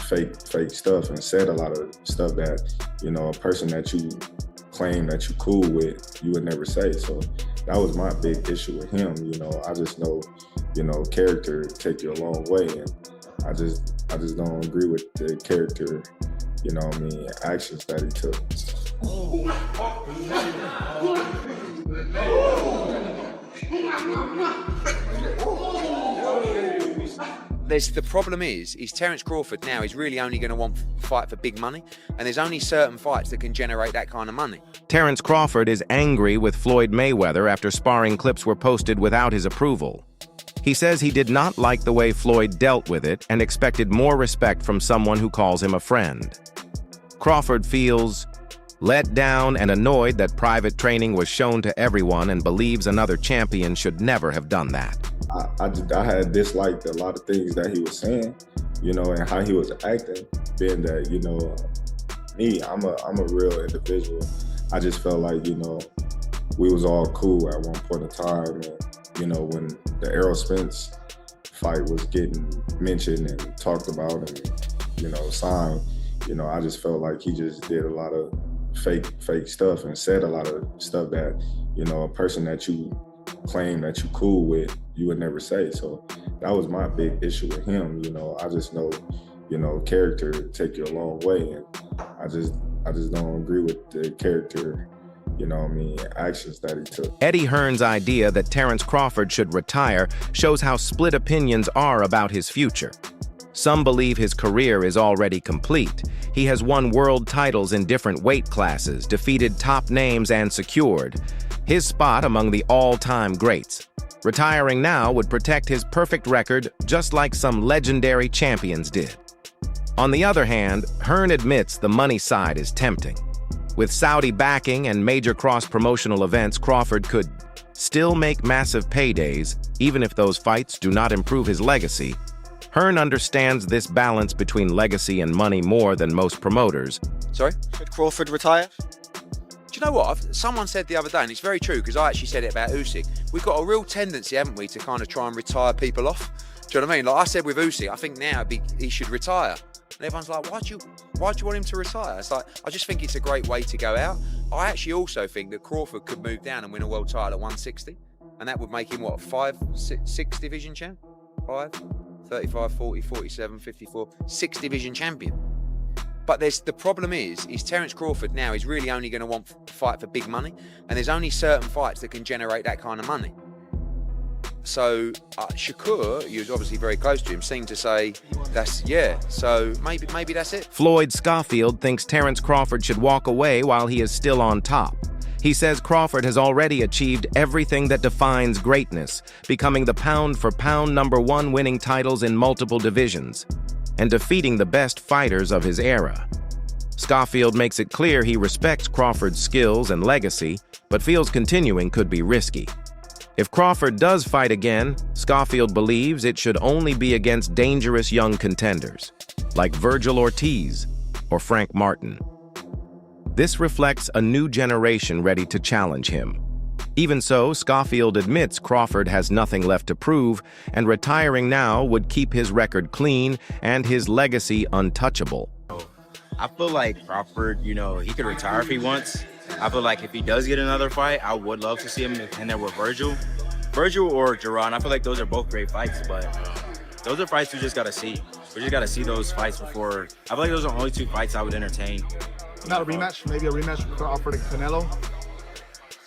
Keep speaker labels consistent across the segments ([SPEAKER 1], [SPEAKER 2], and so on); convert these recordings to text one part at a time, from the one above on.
[SPEAKER 1] fake stuff and said a lot of stuff that, you know, a person that you claim that you cool with, you would never say. So that was my big issue with him. You know, I just know, you know, character take you a long way, and I just don't agree with the character, you know what I mean, actions that he took.
[SPEAKER 2] The problem is Terence Crawford now is really only going to want to fight for big money, and there's only certain fights that can generate that kind of money.
[SPEAKER 3] Terence Crawford is angry with Floyd Mayweather after sparring clips were posted without his approval. He says he did not like the way Floyd dealt with it and expected more respect from someone who calls him a friend. Crawford feels let down and annoyed that private training was shown to everyone and believes another champion should never have done that.
[SPEAKER 1] I had disliked a lot of things that he was saying, you know, and how he was acting, being that, you know, me, I'm a real individual. I just felt like, you know, we was all cool at one point in time, and, you know, when the Errol Spence fight was getting mentioned and talked about and, you know, signed, you know, I just felt like he just did a lot of fake stuff and said a lot of stuff that, you know, a person that you claim that you cool with, you would never say. So that was my big issue with him. You know, I just know, you know, character take you a long way, and I just don't agree with the character, you know what I mean, actions that he took.
[SPEAKER 3] Eddie Hearn's idea that Terence Crawford should retire shows how split opinions are about his future. Some believe his career is already complete. He has won world titles in different weight classes, defeated top names, and secured his spot among the all-time greats. Retiring now would protect his perfect record, just like some legendary champions did. On the other hand, Hearn admits the money side is tempting. With Saudi backing and major cross-promotional events, Crawford could still make massive paydays, even if those fights do not improve his legacy. Hearn understands this balance between legacy and money more than most promoters.
[SPEAKER 2] Sorry?
[SPEAKER 4] Should Crawford retire?
[SPEAKER 2] Do you know what? Someone said the other day, and it's very true, because I actually said it about Usyk. We've got a real tendency, haven't we, to kind of try and retire people off. Do you know what I mean? Like I said with Usyk, I think now he should retire. And everyone's like, why do you want him to retire? It's like, I just think it's a great way to go out. I actually also think that Crawford could move down and win a world title at 160. And that would make him, what, 6 division champ? 5, 35, 40, 47, 54, 6 division champion. But the problem is Terence Crawford now is really only going to want to fight for big money, and there's only certain fights that can generate that kind of money. So Shakur, who's obviously very close to him, seemed to say so maybe that's it.
[SPEAKER 3] Floyd Schofield thinks Terence Crawford should walk away while he is still on top. He says Crawford has already achieved everything that defines greatness, becoming the pound-for-pound #1 winning titles in multiple divisions, and defeating the best fighters of his era. Schofield makes it clear he respects Crawford's skills and legacy, but feels continuing could be risky. If Crawford does fight again, Schofield believes it should only be against dangerous young contenders, like Virgil Ortiz or Frank Martin. This reflects a new generation ready to challenge him. Even so, Schofield admits Crawford has nothing left to prove, and retiring now would keep his record clean and his legacy untouchable.
[SPEAKER 5] I feel like Crawford, you know, he could retire if he wants. I feel like if he does get another fight, I would love to see him in there with Virgil or Jerron. I feel like those are both great fights, but those are fights we just gotta see. We just gotta see those fights before. I feel like those are the only 2 fights I would entertain.
[SPEAKER 6] Not a rematch, maybe a rematch with Crawford and Canelo.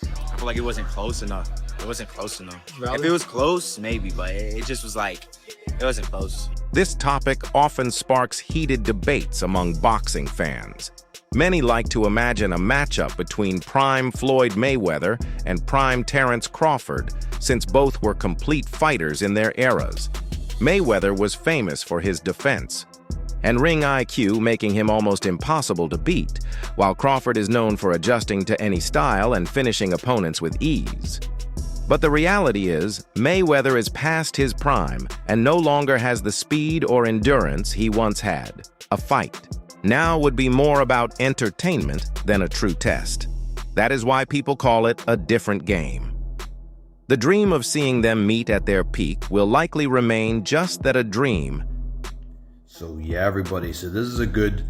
[SPEAKER 5] I feel like it wasn't close enough. It wasn't close enough.
[SPEAKER 6] Valid.
[SPEAKER 5] If it was close, maybe, but it just was like, it wasn't close.
[SPEAKER 3] This topic often sparks heated debates among boxing fans. Many like to imagine a matchup between prime Floyd Mayweather and prime Terence Crawford, since both were complete fighters in their eras. Mayweather was famous for his defense and ring IQ, making him almost impossible to beat, while Crawford is known for adjusting to any style and finishing opponents with ease. But the reality is, Mayweather is past his prime and no longer has the speed or endurance he once had. A fight now would be more about entertainment than a true test. That is why people call it a different game. The dream of seeing them meet at their peak will likely remain just that, a dream,
[SPEAKER 4] So yeah, everybody, so this is a good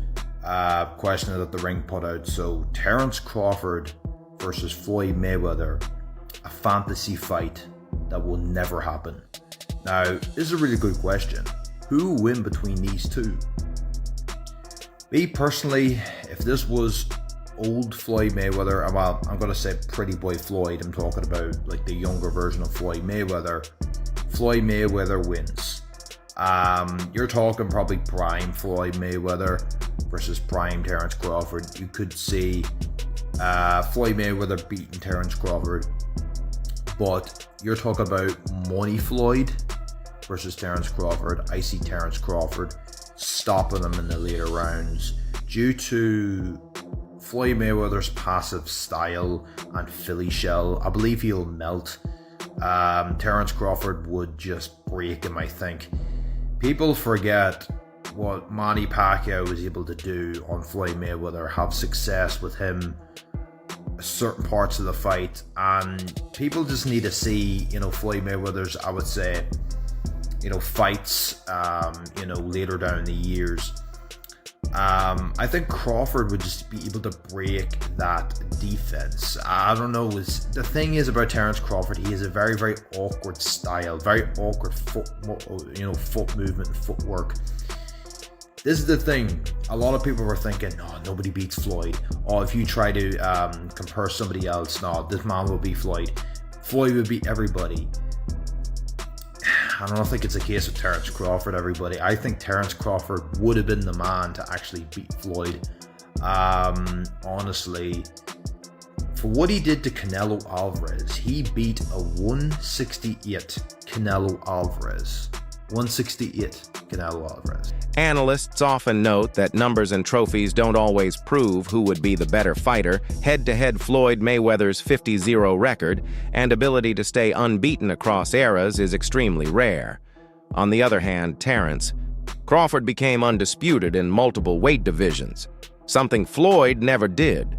[SPEAKER 4] question that the ring put out. So Terence Crawford versus Floyd Mayweather, a fantasy fight that will never happen. Now, this is a really good question. Who will win between these two? Me personally, if this was old Floyd Mayweather, well, I'm going to say pretty boy Floyd, I'm talking about like the younger version of Floyd Mayweather wins. You're talking probably prime Floyd Mayweather versus prime Terence Crawford. You could see Floyd Mayweather beating Terence Crawford, but you're talking about money Floyd versus Terence Crawford. I see Terence Crawford stopping him in the later rounds due to Floyd Mayweather's passive style and Philly shell. I believe he'll melt. Terence Crawford would just break him, I think. People forget what Manny Pacquiao was able to do on Floyd Mayweather, have success with him certain parts of the fight, and people just need to see, Floyd Mayweather's, I would say, fights, later down the years. I think Crawford would just be able to break that defense. I don't know. The thing is about Terence Crawford, he has a very, very awkward style, very awkward foot movement and footwork. This is the thing. A lot of people were thinking, no, nobody beats Floyd. Or if you try to compare somebody else, no, this man will beat Floyd. Floyd would beat everybody. I don't think it's a case of Terence Crawford, everybody. I think Terence Crawford would have been the man to actually beat Floyd. Honestly, for what he did to Canelo Alvarez, he beat a 168 Canelo Alvarez. 168 Canelo Alvarez.
[SPEAKER 3] Analysts often note that numbers and trophies don't always prove who would be the better fighter. Head-to-head Floyd Mayweather's 50-0 record and ability to stay unbeaten across eras is extremely rare. On the other hand, Crawford became undisputed in multiple weight divisions, something Floyd never did.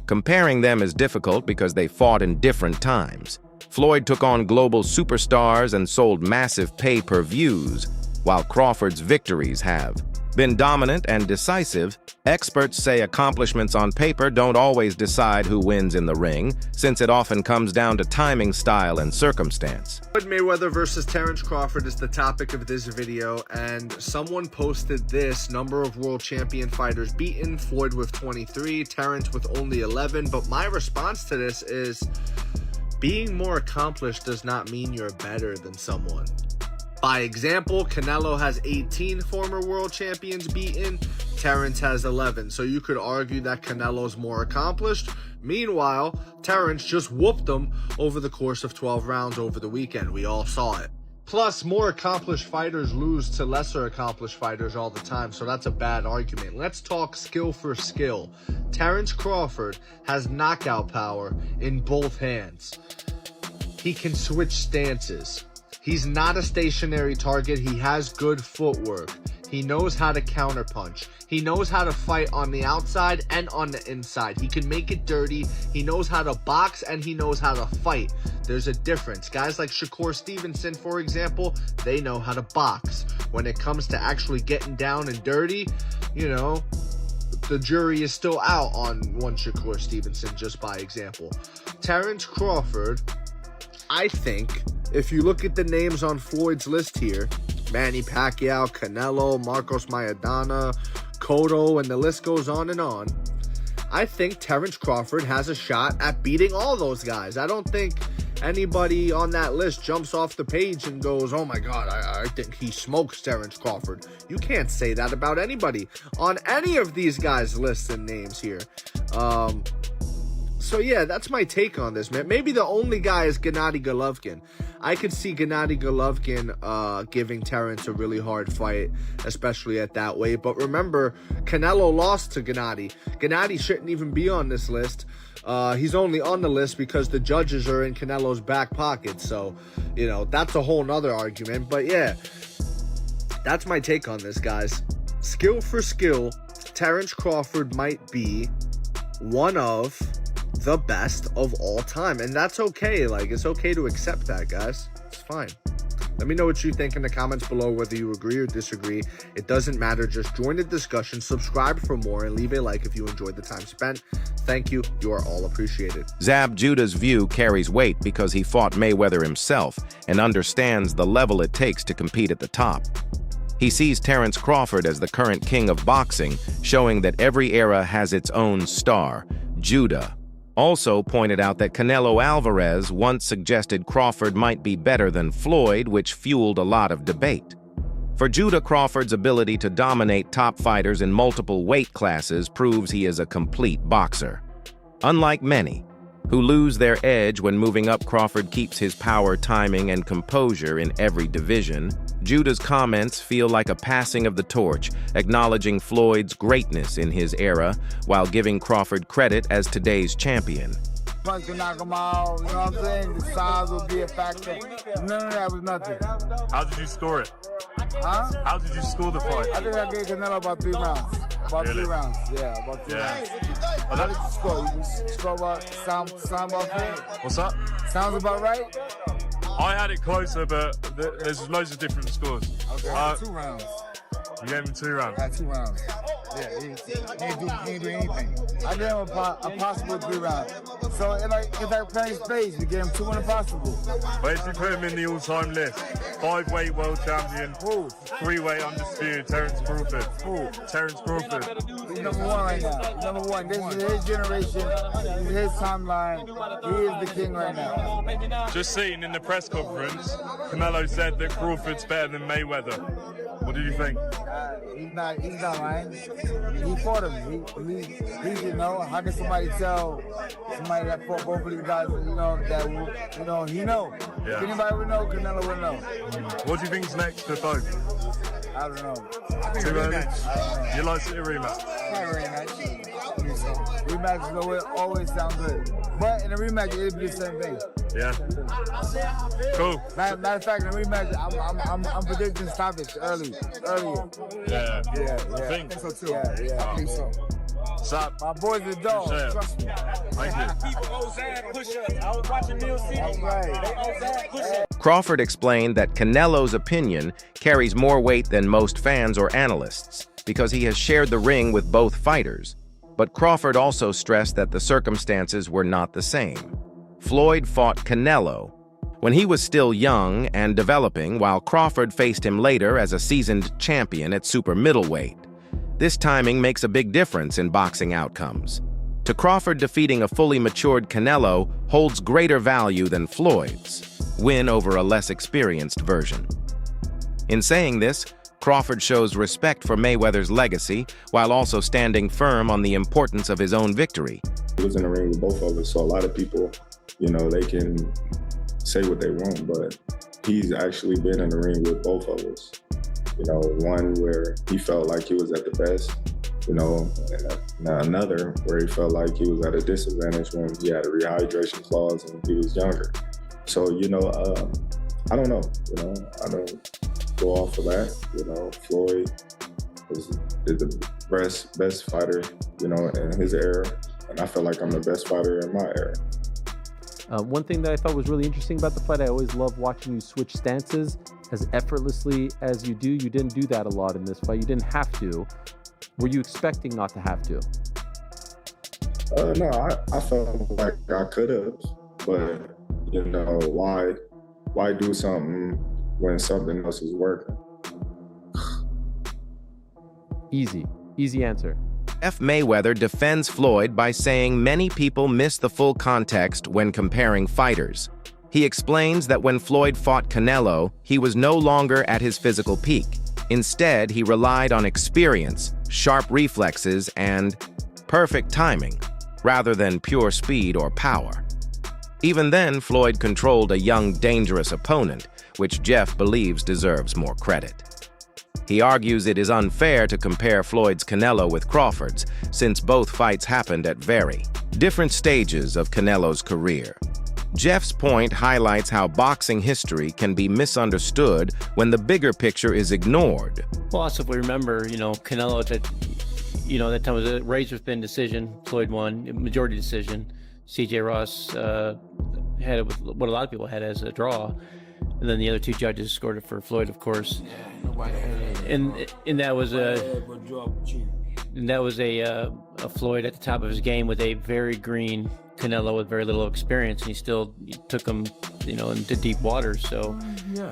[SPEAKER 3] Comparing them is difficult because they fought in different times. Floyd took on global superstars and sold massive pay-per-views, while Crawford's victories have been dominant and decisive. Experts say accomplishments on paper don't always decide who wins in the ring, since it often comes down to timing, style, and circumstance.
[SPEAKER 6] Floyd Mayweather versus Terence Crawford is the topic of this video, and someone posted this: number of world champion fighters beaten, Floyd with 23, Terence with only 11. But my response to this is, being more accomplished does not mean you're better than someone. By example, Canelo has 18 former world champions beaten, Terence has 11. So you could argue that Canelo's more accomplished. Meanwhile, Terence just whooped them over the course of 12 rounds over the weekend. We all saw it. Plus, more accomplished fighters lose to lesser accomplished fighters all the time, so that's a bad argument. Let's talk skill for skill. Terence Crawford has knockout power in both hands. He can switch stances. He's not a stationary target. He has good footwork. He knows how to counterpunch. He knows how to fight on the outside and on the inside. He can make it dirty. He knows how to box and he knows how to fight. There's a difference. Guys like Shakur Stevenson, for example, they know how to box. When it comes to actually getting down and dirty, the jury is still out on one Shakur Stevenson, just by example. Terence Crawford, I think, if you look at the names on Floyd's list here, Manny Pacquiao, Canelo, Marcos Maidana, Cotto, and the list goes on and on, I think Terence Crawford has a shot at beating all those guys. I don't think anybody on that list jumps off the page and goes, oh my God, I think he smokes Terence Crawford. You can't say that about anybody on any of these guys' lists and names here. So yeah, that's my take on this, man. Maybe the only guy is Gennady Golovkin. I could see Gennady Golovkin giving Terence a really hard fight, especially at that weight. But remember, Canelo lost to Gennady. Gennady shouldn't even be on this list. He's only on the list because the judges are in Canelo's back pocket. So, that's a whole nother argument. But yeah, that's my take on this, guys. Skill for skill, Terence Crawford might be one of the best of all time, and that's okay. It's okay to accept that, guys. It's fine. Let me know what you think in the comments below, whether you agree or disagree. It doesn't matter. Just join the discussion, subscribe for more, and leave a like if you enjoyed the time spent. Thank you. You are all appreciated.
[SPEAKER 3] Zab Judah's view carries weight because he fought Mayweather himself and understands the level it takes to compete at the top. He sees Terence Crawford as the current king of boxing, showing that every era has its own star. Judah also pointed out that Canelo Alvarez once suggested Crawford might be better than Floyd, which fueled a lot of debate. For Judah, Crawford's ability to dominate top fighters in multiple weight classes proves he is a complete boxer. Unlike many, who lose their edge when moving up, Crawford keeps his power, timing, and composure in every division. Judah's comments feel like a passing of the torch, acknowledging Floyd's greatness in his era, while giving Crawford credit as today's champion.
[SPEAKER 7] Punch can knock him out, you know what I'm saying? The size will be a factor. None of that was nothing.
[SPEAKER 8] How did you score it?
[SPEAKER 7] Huh?
[SPEAKER 8] How did you score the fight?
[SPEAKER 7] I think I gave Canelo about 3 rounds. About
[SPEAKER 8] Really?
[SPEAKER 7] 3 rounds. Yeah, about 3 rounds. How did you score? You score about sound about fair?
[SPEAKER 8] What's that?
[SPEAKER 7] Sounds about right?
[SPEAKER 8] I had it closer, but there's loads of different scores.
[SPEAKER 7] Okay, I had 2 rounds.
[SPEAKER 8] You gave him 2 rounds.
[SPEAKER 7] I had 2 rounds. Yeah, he didn't do anything. I gave him a possible 3 rounds. So it's like playing space. We gave him 2 in a possible.
[SPEAKER 8] Where did you put him in the all-time list? 5-weight world champion,
[SPEAKER 7] Who?
[SPEAKER 8] 3-weight undisputed, Terence Crawford.
[SPEAKER 7] Who?
[SPEAKER 8] Terence Crawford.
[SPEAKER 7] He's number 1 right now. He's number 1. This is his generation. This is his timeline. He is the king right now.
[SPEAKER 8] Just seen in the press conference, Canelo said that Crawford's better than Mayweather. What did you think?
[SPEAKER 7] He's not lying. He fought him. He didn't know. How can somebody tell somebody that fought both of these guys, that, he know?
[SPEAKER 8] Yeah.
[SPEAKER 7] If anybody would know, Canelo would know.
[SPEAKER 8] What do you think's next for both?
[SPEAKER 7] I don't know.
[SPEAKER 8] Too early? You like to see a rematch?
[SPEAKER 7] Not a rematch. Rematches always sound good. But in a rematch, it'll be the same thing.
[SPEAKER 8] Yeah. Cool.
[SPEAKER 7] Matter of fact, in a rematch, I'm predicting stoppage earlier.
[SPEAKER 8] Yeah.
[SPEAKER 7] Yeah.
[SPEAKER 8] I think
[SPEAKER 7] so too. Yeah, I think so.
[SPEAKER 8] Sup?
[SPEAKER 7] My boys are dogs.
[SPEAKER 8] Appreciate it.
[SPEAKER 7] Trust me.
[SPEAKER 8] Thank you.
[SPEAKER 3] Crawford explained that Canelo's opinion carries more weight than most fans or analysts because he has shared the ring with both fighters. But Crawford also stressed that the circumstances were not the same. Floyd fought Canelo when he was still young and developing, while Crawford faced him later as a seasoned champion at super middleweight. This timing makes a big difference in boxing outcomes. To Crawford, defeating a fully matured Canelo holds greater value than Floyd's win over a less experienced version. In saying this, Crawford shows respect for Mayweather's legacy while also standing firm on the importance of his own victory.
[SPEAKER 1] He was in the ring with both of us, so a lot of people, they can say what they want, but he's actually been in the ring with both of us. One where he felt like he was at the best, and another where he felt like he was at a disadvantage when he had a rehydration clause and he was younger. So, I don't know, I don't go off of that. Floyd is the best fighter, in his era, and I feel like I'm the best fighter in my era.
[SPEAKER 9] One thing that I thought was really interesting about the fight, I always love watching you switch stances as effortlessly as you do. You didn't do that a lot in this fight. You didn't have to. Were you expecting not to have to?
[SPEAKER 1] No, I felt like I could have, but why do something when something else is working?
[SPEAKER 9] Easy answer.
[SPEAKER 3] Mayweather defends Floyd by saying many people miss the full context when comparing fighters. He explains that when Floyd fought Canelo, he was no longer at his physical peak. Instead, he relied on experience, sharp reflexes, and perfect timing, rather than pure speed or power. Even then, Floyd controlled a young, dangerous opponent, which Jeff believes deserves more credit. He argues it is unfair to compare Floyd's Canelo with Crawford's, since both fights happened at very different stages of Canelo's career. Jeff's point highlights how boxing history can be misunderstood when the bigger picture is ignored.
[SPEAKER 10] Well, also if we remember, Canelo at that time was a razor-thin decision. Floyd won, majority decision. C.J. Ross had it with what a lot of people had as a draw. and then the other two judges scored it for Floyd, of course. And that was a Floyd at the top of his game with a very green Canelo with very little experience, and he still took him, into deep waters. So
[SPEAKER 11] yeah,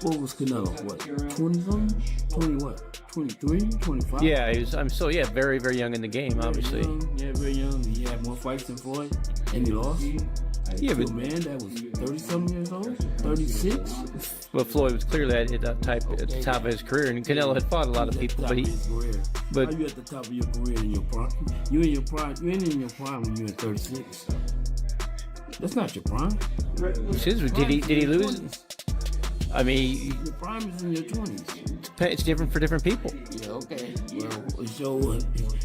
[SPEAKER 11] what was Canelo? What, 20 something? 20 what? 23, 25?
[SPEAKER 10] Yeah, very, very young in the game, obviously.
[SPEAKER 11] Very young. He had more fights than Floyd, and he lost.
[SPEAKER 10] Yeah, but
[SPEAKER 11] man, that was 30-something years old, 36.
[SPEAKER 10] Well, Floyd was clearly at the top of his career, and Canelo had fought a lot of people, but
[SPEAKER 11] how you at the top of your career in your prime? You in your prime? You ain't in your prime when you're at 36. That's not your prime.
[SPEAKER 10] Did he lose? I mean,
[SPEAKER 11] your prime is in your 20s.
[SPEAKER 10] It's different for different people.
[SPEAKER 11] Yeah, okay. Well, so,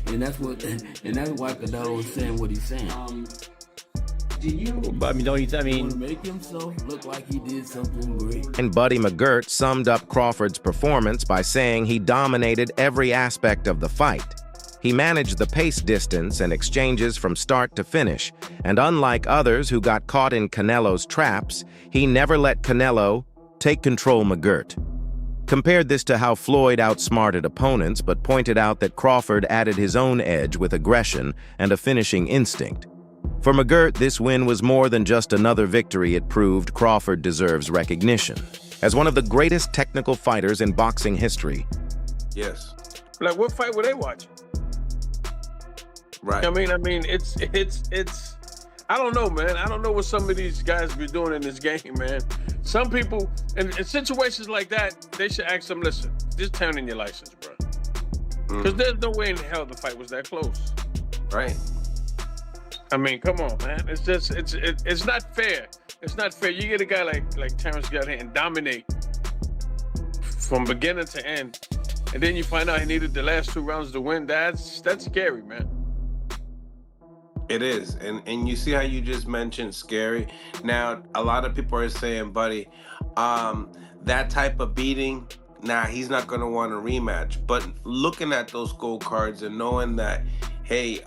[SPEAKER 11] and that's why Canelo is saying what he's saying.
[SPEAKER 10] I mean, want
[SPEAKER 11] to make himself look like he did something great.
[SPEAKER 3] And Buddy McGirt summed up Crawford's performance by saying he dominated every aspect of the fight. He managed the pace, distance, and exchanges from start to finish, and unlike others who got caught in Canelo's traps, he never let Canelo take control. McGirt compared this to how Floyd outsmarted opponents, but pointed out that Crawford added his own edge with aggression and a finishing instinct. For McGirt, this win was more than just another victory. It proved Crawford deserves recognition as one of the greatest technical fighters in boxing history.
[SPEAKER 12] Yes.
[SPEAKER 13] Like, what fight were they watching?
[SPEAKER 12] Right.
[SPEAKER 13] I mean, it's. I don't know, man. I don't know what some of these guys be doing in this game, man. Some people, in situations like that, they should ask them, listen, just turn in your license, bro. Because there's no way in hell the fight was that close.
[SPEAKER 12] Right.
[SPEAKER 13] I mean, come on, man. It's just, it's not fair. It's not fair. You get a guy like Terence got here and dominate from beginning to end, and then you find out he needed the last 2 rounds to win. That's scary, man.
[SPEAKER 12] It is, and you see how you just mentioned scary. Now, a lot of people are saying, buddy, that type of beating, he's not going to want a rematch. But looking at those scorecards and knowing that, hey,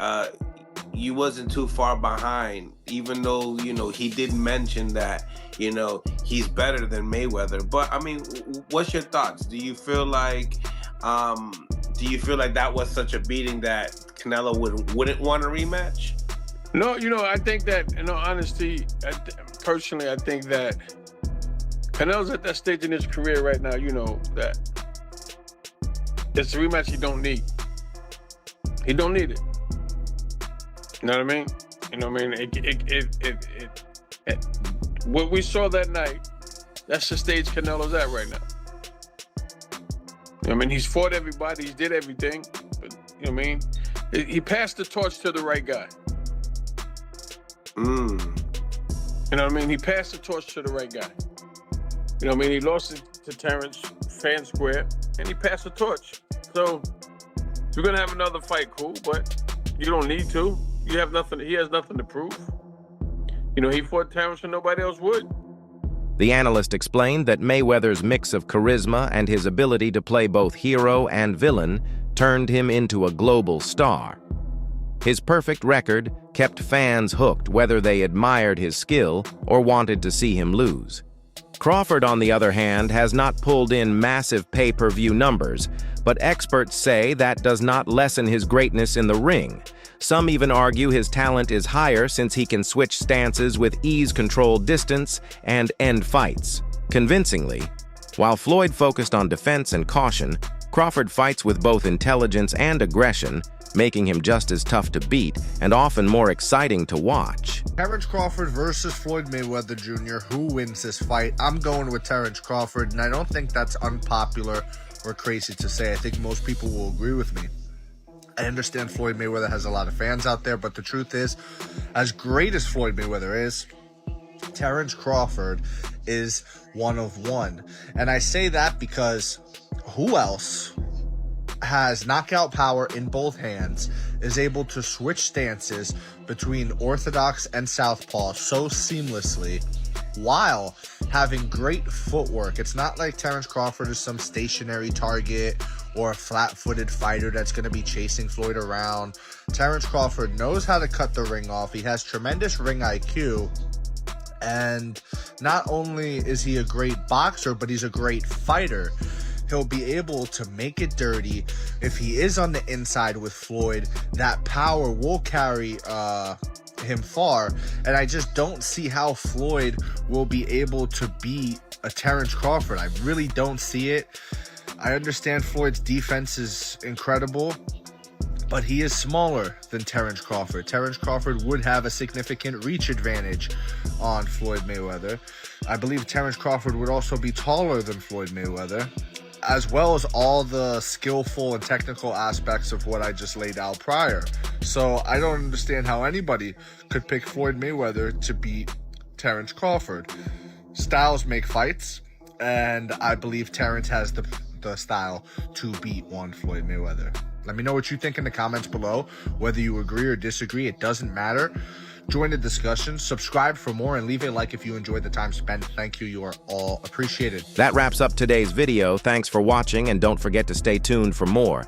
[SPEAKER 12] you wasn't too far behind, even though, he did mention that, he's better than Mayweather. But, I mean, what's your thoughts? Do you feel like that was such a beating that Canelo wouldn't want a rematch?
[SPEAKER 13] No, I think that, in all honesty, personally, I think that Canelo's at that stage in his career right now, that it's a rematch he don't need. He don't need it. You know what I mean? What we saw that night, that's the stage Canelo's at right now. He's fought everybody, he's did everything, but, he passed the torch to the right guy. You know what I mean? He passed the torch to the right guy. He lost it to Terence fair and square, and he passed the torch. So, if you're gonna have another fight, cool, but you don't need to. You have nothing. He has nothing to prove. He fought Terence and nobody else would.
[SPEAKER 3] The analyst explained that Mayweather's mix of charisma and his ability to play both hero and villain turned him into a global star. His perfect record kept fans hooked, whether they admired his skill or wanted to see him lose. Crawford, on the other hand, has not pulled in massive pay-per-view numbers, but experts say that does not lessen his greatness in the ring. Some even argue his talent is higher since he can switch stances with ease, control distance, and end fights convincingly. While Floyd focused on defense and caution, Crawford fights with both intelligence and aggression, making him just as tough to beat and often more exciting to watch.
[SPEAKER 6] Terence Crawford versus Floyd Mayweather Jr. Who wins this fight? I'm going with Terence Crawford, and I don't think that's unpopular or crazy to say. I think most people will agree with me. I understand Floyd Mayweather has a lot of fans out there, but the truth is, as great as Floyd Mayweather is, Terence Crawford is one of one. And I say that because who else has knockout power in both hands, is able to switch stances between orthodox and southpaw so seamlessly while having great footwork? It's not like Terence Crawford is some stationary target or a flat-footed fighter that's going to be chasing Floyd around. Terence Crawford knows how to cut the ring off. He has tremendous ring IQ, And not only is he a great boxer, but he's a great fighter. He'll be able to make it dirty. If he is on the inside with Floyd, that power will carry him far. And I just don't see how Floyd will be able to beat a Terence Crawford. I really don't see it. I understand Floyd's defense is incredible, but he is smaller than Terence Crawford. Terence Crawford would have a significant reach advantage on Floyd Mayweather. I believe Terence Crawford would also be taller than Floyd Mayweather, as well as all the skillful and technical aspects of what I just laid out prior. So I don't understand how anybody could pick Floyd Mayweather to beat Terence Crawford. Styles make fights, and I believe Terence has the style to beat one Floyd Mayweather. Let me know what you think in the comments below. Whether you agree or disagree, it doesn't matter. Join the discussion, subscribe for more, and leave a like if you enjoyed the time spent. Thank you. You are all appreciated.
[SPEAKER 3] That wraps up today's video. Thanks for watching, and don't forget to stay tuned for more.